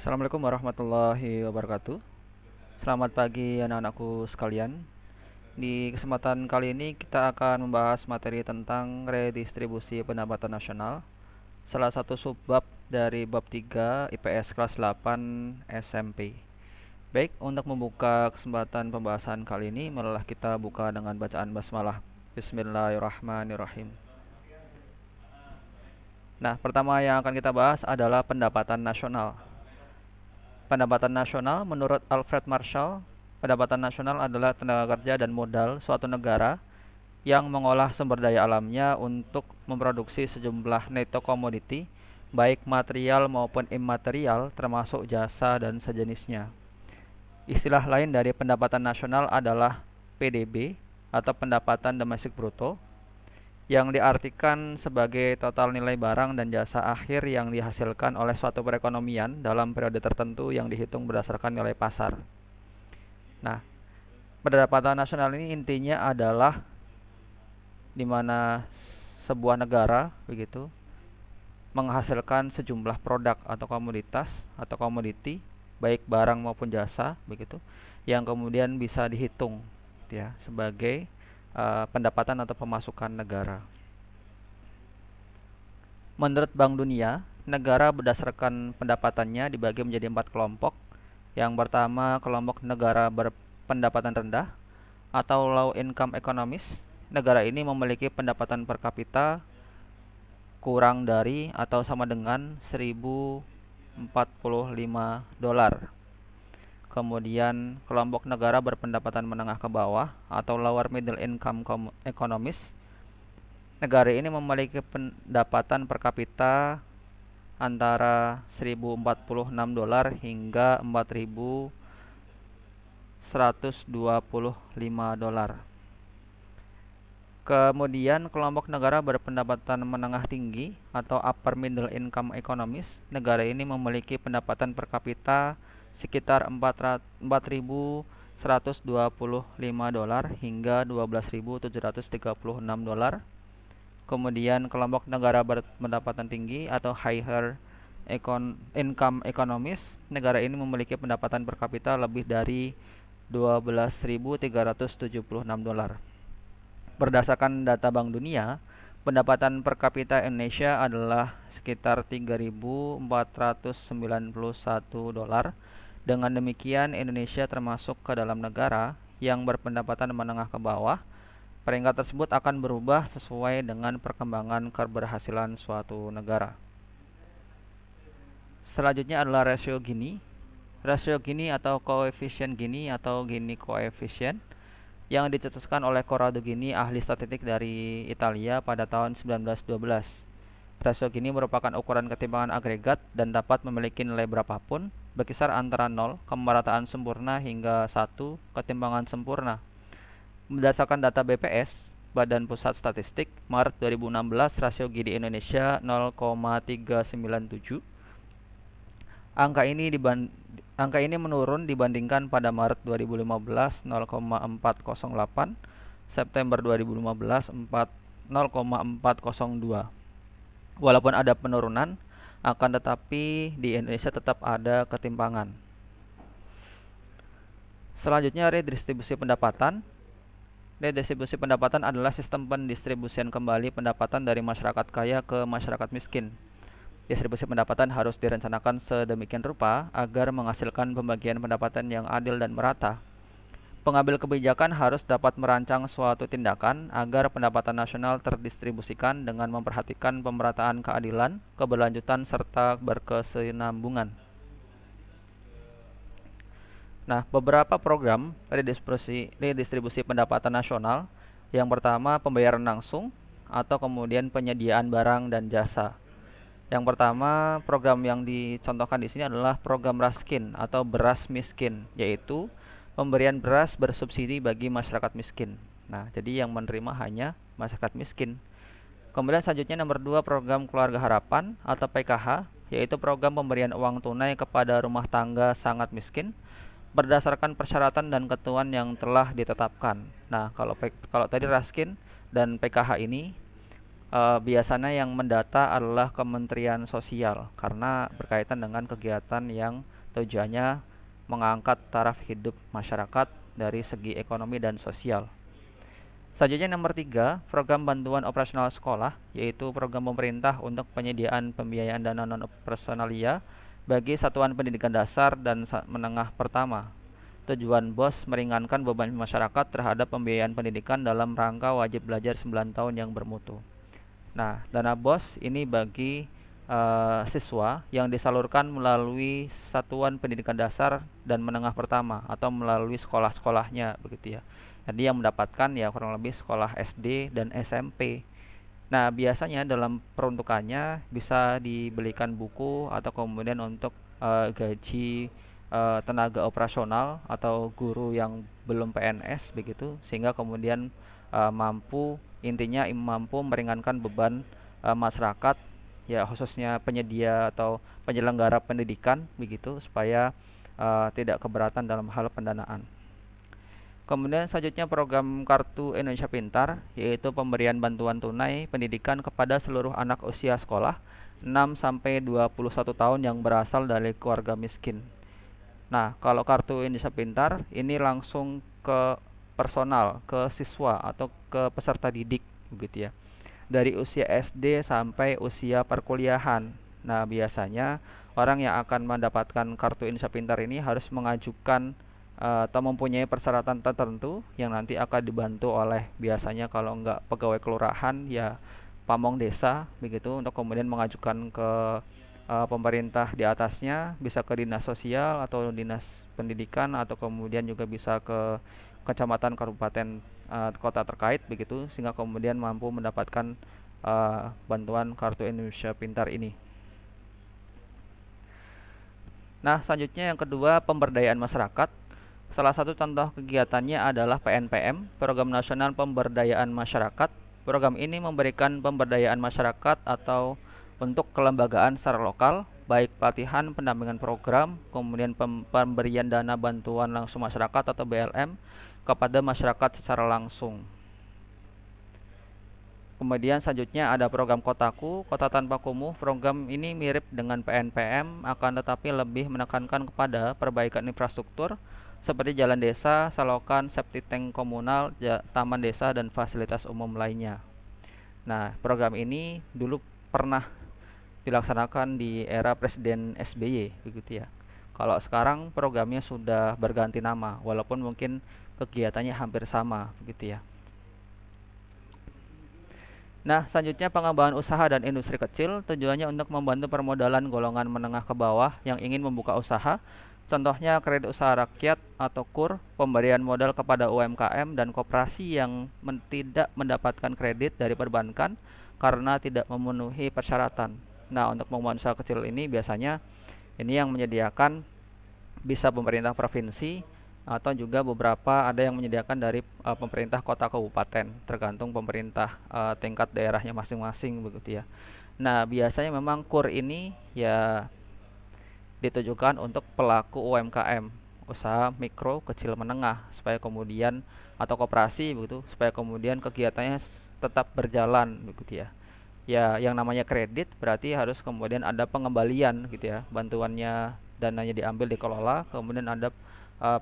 Assalamualaikum warahmatullahi wabarakatuh. Selamat pagi anak-anakku sekalian. Di kesempatan kali ini kita akan membahas materi tentang redistribusi pendapatan nasional, salah satu subbab dari bab 3 IPS kelas 8 SMP. Baik, untuk membuka kesempatan pembahasan kali ini, marilah kita buka dengan bacaan basmalah. Bismillahirrahmanirrahim. Nah, pertama yang akan kita bahas adalah pendapatan nasional. Pendapatan nasional menurut Alfred Marshall, pendapatan nasional adalah tenaga kerja dan modal suatu negara yang mengolah sumber daya alamnya untuk memproduksi sejumlah neto komoditi, baik material maupun imaterial termasuk jasa dan sejenisnya. Istilah lain dari pendapatan nasional adalah PDB atau pendapatan domestik bruto, yang diartikan sebagai total nilai barang dan jasa akhir yang dihasilkan oleh suatu perekonomian dalam periode tertentu yang dihitung berdasarkan nilai pasar. Nah, pendapatan nasional ini intinya adalah di mana sebuah negara begitu menghasilkan sejumlah produk atau komoditas atau komoditi baik barang maupun jasa begitu yang kemudian bisa dihitung gitu ya sebagai pendapatan atau pemasukan negara. Menurut Bank Dunia, negara berdasarkan pendapatannya dibagi menjadi 4 kelompok. Yang pertama, kelompok negara berpendapatan rendah atau low income economies. Negara ini memiliki pendapatan per kapita kurang dari atau sama dengan 1045 dolar. Kemudian kelompok negara berpendapatan menengah ke bawah atau lower middle income economies. Negara ini memiliki pendapatan per kapita antara 1046 dolar hingga 4125 dolar. Kemudian kelompok negara berpendapatan menengah tinggi atau upper middle income economies. Negara ini memiliki pendapatan per kapita sekitar 4125 dolar hingga 12.736 dolar. Kemudian kelompok negara berpendapatan tinggi atau higher income economies. Negara ini memiliki pendapatan per kapita lebih dari 12.376 dolar. Berdasarkan data Bank Dunia, pendapatan per kapita Indonesia adalah sekitar 3.491 dolar. Dengan demikian, Indonesia termasuk ke dalam negara yang berpendapatan menengah ke bawah. Peringkat tersebut akan berubah sesuai dengan perkembangan keberhasilan suatu negara. Selanjutnya adalah rasio Gini. Rasio Gini atau koefisien Gini atau Gini koefisien yang dicetuskan oleh Corrado Gini, ahli statistik dari Italia pada tahun 1912. Rasio Gini merupakan ukuran ketimpangan agregat dan dapat memiliki nilai berapapun, berkisar antara 0, kemerataan sempurna, hingga 1, ketimpangan sempurna. Berdasarkan data BPS, Badan Pusat Statistik, Maret 2016, rasio Gini Indonesia 0,397. Angka ini menurun dibandingkan pada Maret 2015 0,408, September 2015 0,402. Walaupun ada penurunan, akan tetapi di Indonesia tetap ada ketimpangan. Selanjutnya redistribusi pendapatan. Redistribusi pendapatan adalah sistem pendistribusian kembali pendapatan dari masyarakat kaya ke masyarakat miskin. Distribusi pendapatan harus direncanakan sedemikian rupa agar menghasilkan pembagian pendapatan yang adil dan merata. Pengambil kebijakan harus dapat merancang suatu tindakan agar pendapatan nasional terdistribusikan dengan memperhatikan pemerataan keadilan, keberlanjutan, serta berkesinambungan. Nah, beberapa program redistribusi pendapatan nasional. Yang pertama, pembayaran langsung atau kemudian penyediaan barang dan jasa. Yang pertama, program yang dicontohkan di sini adalah program Raskin atau beras miskin, yaitu pemberian beras bersubsidi bagi masyarakat miskin. Nah, jadi yang menerima hanya masyarakat miskin. Kemudian selanjutnya nomor 2, program Keluarga Harapan atau PKH, yaitu program pemberian uang tunai kepada rumah tangga sangat miskin berdasarkan persyaratan dan ketentuan yang telah ditetapkan. Nah, kalau tadi Raskin dan PKH ini Biasanya yang mendata adalah Kementerian Sosial karena berkaitan dengan kegiatan yang tujuannya mengangkat taraf hidup masyarakat dari segi ekonomi dan sosial. Selanjutnya nomor 3, program bantuan operasional sekolah, yaitu program pemerintah untuk penyediaan pembiayaan dana non-operasionalia bagi satuan pendidikan dasar dan menengah pertama. Tujuan BOS meringankan beban masyarakat terhadap pembiayaan pendidikan dalam rangka wajib belajar 9 tahun yang bermutu. Nah, dana BOS ini bagi siswa yang disalurkan melalui satuan pendidikan dasar dan menengah pertama atau melalui sekolah-sekolahnya begitu ya. Jadi yang mendapatkan ya kurang lebih sekolah SD dan SMP. Nah, biasanya dalam peruntukannya bisa dibelikan buku atau kemudian untuk gaji tenaga operasional atau guru yang belum PNS begitu, sehingga kemudian mampu intinya mampu meringankan beban masyarakat ya, khususnya penyedia atau penyelenggara pendidikan begitu, supaya tidak keberatan dalam hal pendanaan. Kemudian selanjutnya program Kartu Indonesia Pintar, yaitu pemberian bantuan tunai pendidikan kepada seluruh anak usia sekolah 6 sampai 21 tahun yang berasal dari keluarga miskin. Nah, kalau Kartu Indonesia Pintar ini langsung ke personal, ke siswa atau ke peserta didik begitu ya. Dari usia SD sampai usia perkuliahan. Nah, biasanya orang yang akan mendapatkan Kartu Indonesia Pintar ini harus mengajukan atau mempunyai persyaratan tertentu yang nanti akan dibantu oleh, biasanya kalau enggak pegawai kelurahan ya pamong desa begitu, untuk kemudian mengajukan ke pemerintah di atasnya, bisa ke dinas sosial atau dinas pendidikan atau kemudian juga bisa ke kecamatan, kabupaten, kota terkait begitu, sehingga kemudian mampu mendapatkan bantuan Kartu Indonesia Pintar ini. Nah, selanjutnya yang kedua, pemberdayaan masyarakat. Salah satu contoh kegiatannya adalah PNPM, Program Nasional Pemberdayaan Masyarakat. Program ini memberikan pemberdayaan masyarakat atau bentuk kelembagaan secara lokal, baik pelatihan, pendampingan program, kemudian pemberian dana bantuan langsung masyarakat atau BLM kepada masyarakat secara langsung. Kemudian selanjutnya ada program Kotaku, Kota Tanpa Kumuh. Program ini mirip dengan PNPM, akan tetapi lebih menekankan kepada perbaikan infrastruktur seperti jalan desa, selokan, septic tank komunal, taman desa, dan fasilitas umum lainnya. Nah, program ini dulu pernah dilaksanakan di era Presiden SBY begitu ya. Kalau sekarang programnya sudah berganti nama, walaupun mungkin kegiatannya hampir sama begitu ya. Nah, selanjutnya pengembangan usaha dan industri kecil, tujuannya untuk membantu permodalan golongan menengah ke bawah yang ingin membuka usaha. Contohnya kredit usaha rakyat atau KUR, pemberian modal kepada UMKM dan koperasi yang tidak mendapatkan kredit dari perbankan karena tidak memenuhi persyaratan. Nah, untuk pengembangan usaha kecil ini biasanya ini yang menyediakan bisa pemerintah provinsi atau juga beberapa ada yang menyediakan dari pemerintah kota kabupaten, tergantung pemerintah tingkat daerahnya masing-masing begitu ya. Nah, biasanya memang KUR ini ya ditujukan untuk pelaku UMKM, usaha mikro, kecil, menengah, supaya kemudian atau koperasi begitu, supaya kemudian kegiatannya tetap berjalan begitu ya. Ya, yang namanya kredit berarti harus kemudian ada pengembalian gitu ya, bantuannya, dananya diambil, dikelola, kemudian ada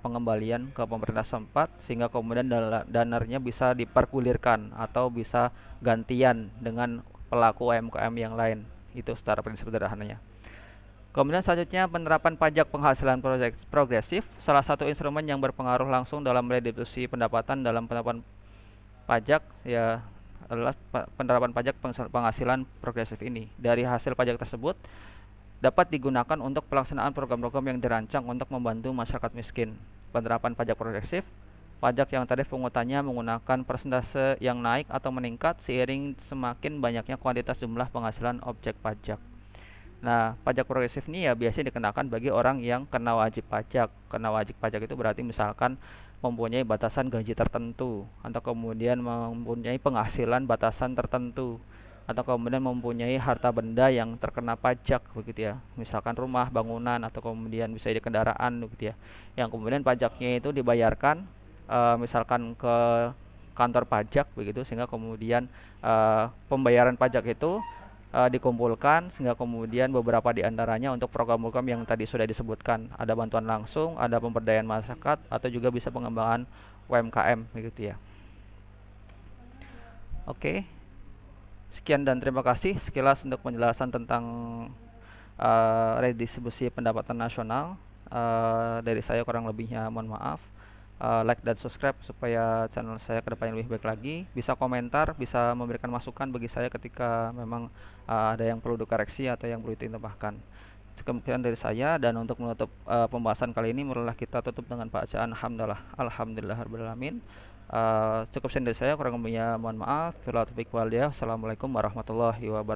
pengembalian ke pemerintah setempat, sehingga kemudian dananya bisa dipergulirkan atau bisa gantian dengan pelaku UMKM yang lain. Itu secara prinsip sederhananya. Kemudian selanjutnya penerapan pajak penghasilan progresif, salah satu instrumen yang berpengaruh langsung dalam redistribusi pendapatan dalam penerapan pajak ya adalah penerapan pajak penghasilan progresif ini. Dari hasil pajak tersebut dapat digunakan untuk pelaksanaan program-program yang dirancang untuk membantu masyarakat miskin. Penerapan pajak progresif, pajak yang tarif pungutannya menggunakan persentase yang naik atau meningkat seiring semakin banyaknya kuantitas jumlah penghasilan objek pajak. Nah, pajak progresif ini ya biasanya dikenakan bagi orang yang kena wajib pajak. Kena wajib pajak itu berarti misalkan mempunyai batasan gaji tertentu, atau kemudian mempunyai penghasilan batasan tertentu, atau kemudian mempunyai harta benda yang terkena pajak begitu ya, misalkan rumah, bangunan, atau kemudian bisa jadi kendaraan begitu ya, yang kemudian pajaknya itu dibayarkan misalkan ke kantor pajak begitu, sehingga kemudian pembayaran pajak itu dikumpulkan, sehingga kemudian beberapa di antaranya untuk program-program yang tadi sudah disebutkan, ada bantuan langsung, ada pemberdayaan masyarakat, atau juga bisa pengembangan UMKM begitu ya. Oke, sekian dan terima kasih sekilas untuk penjelasan tentang redistribusi pendapatan nasional. Dari saya kurang lebihnya mohon maaf. Like dan subscribe supaya channel saya kedepannya lebih baik lagi. Bisa komentar, bisa memberikan masukan bagi saya ketika memang ada yang perlu dikoreksi atau yang perlu ditambahkan. Sekian dari saya, dan untuk menutup pembahasan kali ini, marilah kita tutup dengan bacaan alhamdulillah, alhamdulillahirobbilalamin. Cukup sekian dari saya, kurang lebihnya mohon maaf. Assalamualaikum warahmatullahi wabarakatuh.